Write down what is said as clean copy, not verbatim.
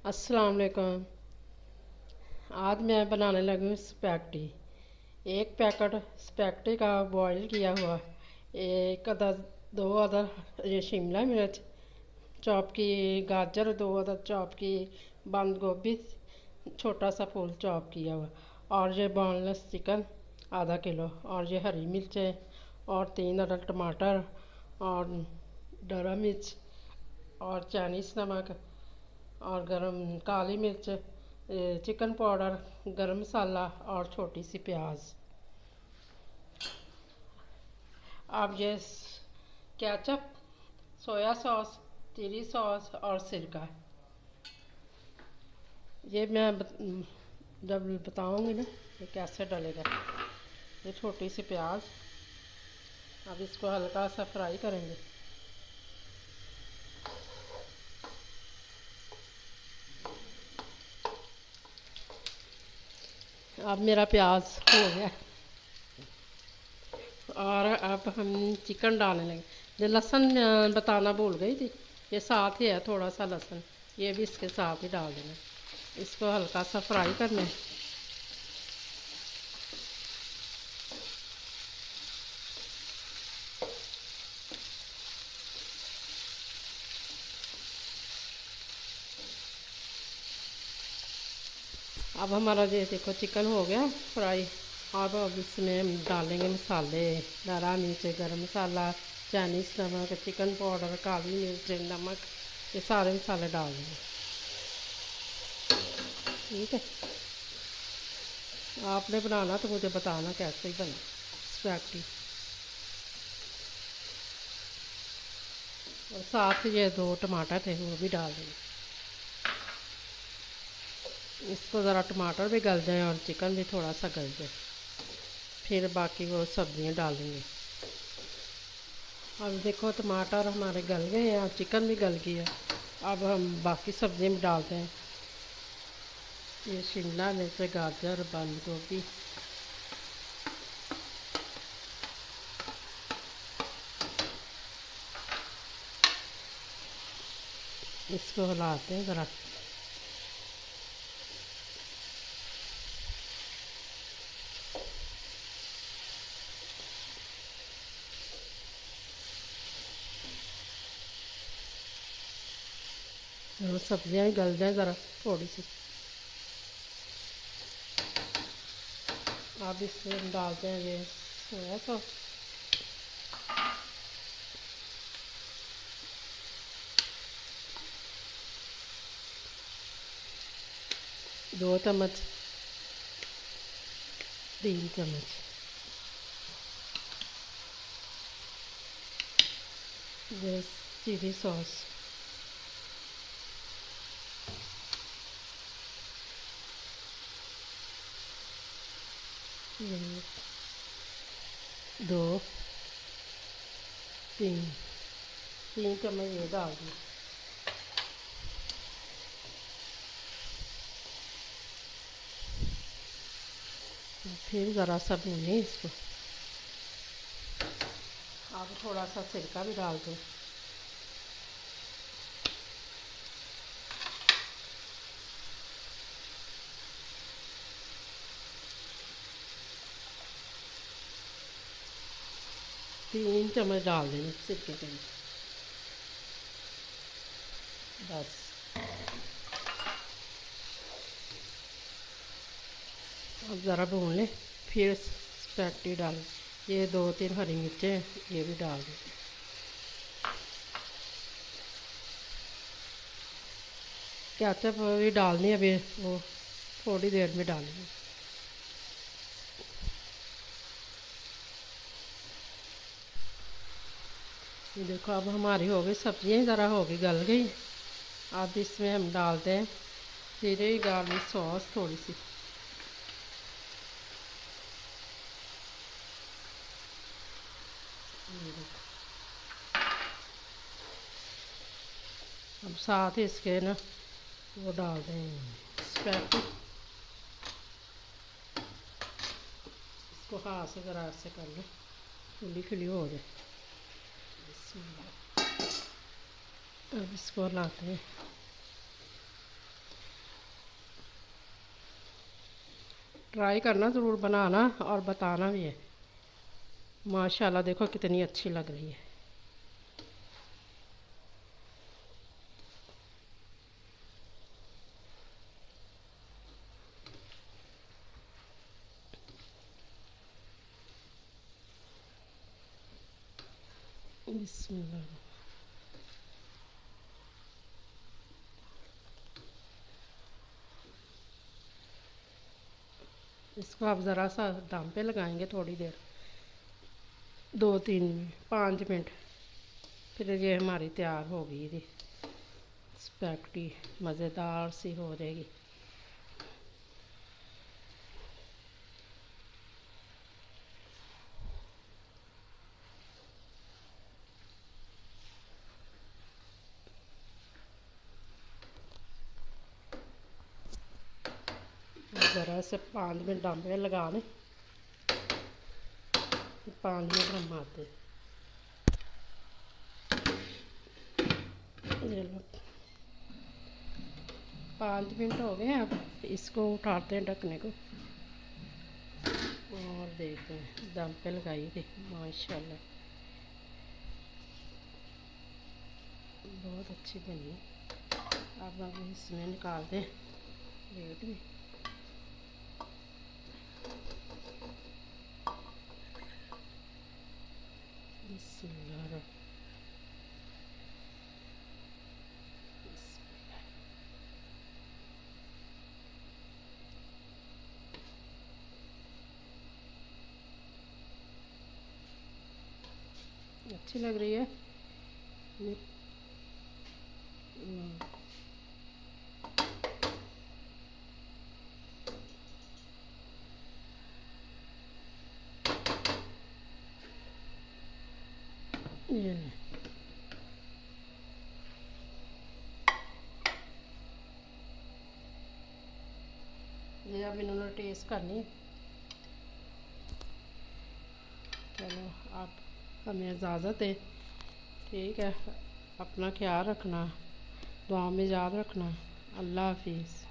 अस्सलाम वालेकुम। आज मैं बनाने लगी हूँ स्पैगेटी। एक पैकेट स्पैगेटी का बॉईल किया हुआ, एक अदद दो अदद ये शिमला मिर्च चॉप की, गाजर दो अदद चॉप की, बंद गोभी छोटा सा फूल चॉप किया हुआ, और ये बोनलेस चिकन आधा किलो, और ये हरी मिर्चें और 3 अदद टमाटर और डरा मिर्च और चाइनीज़ नमक और गरम काली मिर्च, चिकन पाउडर, गरम मसाला और छोटी सी प्याज। अब ये ketchup, soya sauce, chilli sauce और सिरका, ये मैं जब बताऊंगी ना ये कैसे डलेगा। ये छोटी सी प्याज, अब इसको हल्का सा फ्राई करेंगे। अब मेरा प्याज हो गया और अब हम चिकन डालने लगे। ये लहसुन बताना भूल गई थी, ये साथ ही है, थोड़ा सा लहसुन ये भी इसके साथ ही डाल देना। इसको हल्का सा फ्राई करना है। अब हमारा ये देखो चिकन हो गया फ्राई। अब इसमें हम डालेंगे मसाले, हरा मिर्च, गरम मसाला, चाइनीज़ नमक, चिकन पाउडर, काली मिर्च, नमक, ये सारे मसाले डाल देंगे। ठीक है, आपने बनाना तो मुझे बताना कैसे ही बना स्पैगेटी। और साथ ये 2 टमाटर थे वो भी डाल देंगे। इसको ज़रा टमाटर भी गल जाए और चिकन भी थोड़ा सा गल जाए, फिर बाकी वो सब्जियां डालेंगे। अब देखो टमाटर हमारे गल गए हैं और चिकन भी गल गया। अब हम बाकी सब्जियां भी डालते हैं। ये शिमला मिर्च, गाजर, बंद गोभी, इसको हिलाते हैं ज़रा। और सब्जियां ही गल जाए ज़रा थोड़ी सी। अब इसमें हम डालते हैं ये सोया सॉस, 2 चम्मच, 3 चम्मच। ये चिली सॉस, ये 2 3 3 चम्मच ये डाल दी। फिर ज़रा सा भूनें इसको। अब थोड़ा सा सिरका भी डाल दें। तीन चम्मच डाल देंगे सिरके के, बस। अब ज़रा भून लें, फिर स्पैगेटी डाल। ये 2 3 हरी मिर्चें ये भी डाल दें। केचप भी डालनी है अभी, वो थोड़ी देर में डालेंगे। ये देखो अब हमारी हो गई सब्जियाँ ज़रा हो गई गल गई। अब इसमें हम डालते हैं जीरे गार्लिक सॉस थोड़ी सी। ये देखो, अब साथ ही इसके ना वो डाल दें स्पैगेटी। इसको हाथ से ज़रा ऐसे कर लें, खुली खुली हो जाए। अब इसको लाते हैं। ट्राई करना ज़रूर, बनाना और बताना भी है। माशाल्लाह देखो कितनी अच्छी लग रही है। बिस्मिल्लाह। इसको आप ज़रा सा दम पे लगाएंगे थोड़ी देर, 2-3-5 मिनट, फिर ये हमारी तैयार होगी। ये स्पैगेटी मज़ेदार सी हो जाएगी। ज़रा से 5 मिनट दम पे लगा लें, 5 मिनट हम आते। ये लो 5 मिनट हो गए। अब इसको उठाते हैं ढकने को और देखते हैं। दम पे लगाई थी माशाल्लाह, बहुत अच्छी बनी। अब इसमें निकाल दें प्लेट में। बिस्मिल्लाह। अच्छी लग रही है। ये अब इन्होंने टेस्ट करनी। चलो आप हमें इजाज़त है। ठीक है, अपना ख्याल रखना, दुआ में याद रखना। अल्लाह हाफिज़।